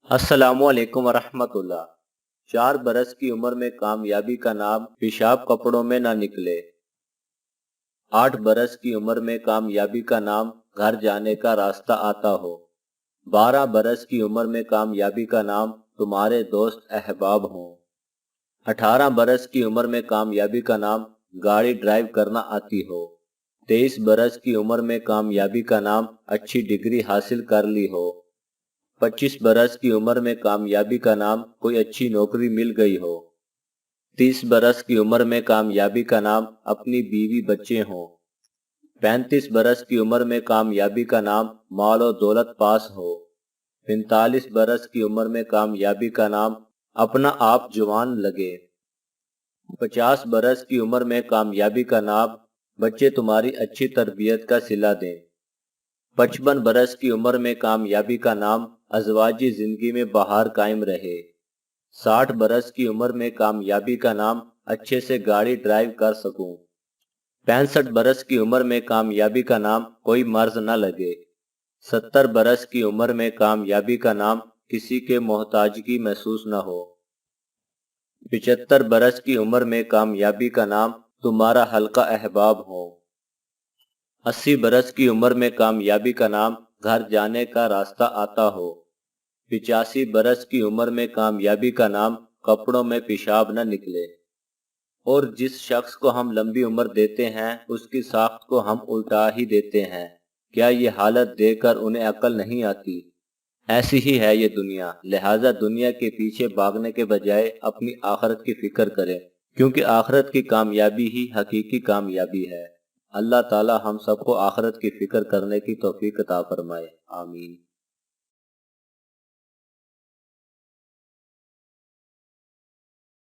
السلام علیکم ورحمۃ اللہ۔ 4 برس کی عمر میں کامیابی کا نام پیشاب کپڑوں میں نہ نکلے۔ 8 برس کی عمر میں کامیابی کا نام گھر جانے کا راستہ آتا ہو۔ 12 برس کی عمر میں کامیابی کا نام تمہارے دوست احباب ہوں۔ 18 برس کی عمر میں کامیابی کا نام گاڑی ڈرائیو کرنا آتی ہو۔ 23 برس کی عمر میں کامیابی کا نام اچھی ڈگری حاصل کر لی ہو۔ 25 برس کی عمر میں کامیابی کا نام کوئی اچھی نوکری مل گئی ہو۔ 30 برس کی عمر میں کامیابی کا نام اپنی بیوی بچے ہوں۔ 35 برس کی عمر میں کامیابی کا نام مال و دولت پاس ہو۔ 45 برس کی عمر میں کامیابی کا نام اپنا آپ جوان لگے۔ 50 برس کی عمر میں کامیابی کا نام بچے تمہاری اچھی تربیت کا صلہ دیں۔ 55 برس کی عمر میں کامیابی کا نام ازواجی زندگی میں بہار قائم رہے۔ 60 برس کی عمر میں کامیابی کا نام اچھے سے گاڑی ڈرائیو کر سکوں۔ 65 برس کی عمر میں کامیابی کا نام کوئی مرض نہ لگے۔ 70 برس کی عمر میں کامیابی کا نام کسی کے محتاجگی محسوس نہ ہو۔ 75 برس کی عمر میں کامیابی کا نام تمہارا حلقہ احباب ہو۔ 80 برس کی عمر میں کامیابی کا نام گھر جانے کا راستہ آتا ہو۔ 85 برس کی عمر میں کامیابی کا نام کپڑوں میں پیشاب نہ نکلے۔ اور جس شخص کو ہم لمبی عمر دیتے ہیں اس کی ساخت کو ہم الٹا ہی دیتے ہیں۔ کیا یہ حالت دیکھ کر انہیں عقل نہیں آتی؟ ایسی ہی ہے یہ دنیا، لہٰذا دنیا کے پیچھے بھاگنے کے بجائے اپنی آخرت کی فکر کریں، کیونکہ آخرت کی کامیابی ہی حقیقی کامیابی ہے۔ اللہ تعالی ہم سب کو آخرت کی فکر کرنے کی توفیق عطا فرمائے، آمین۔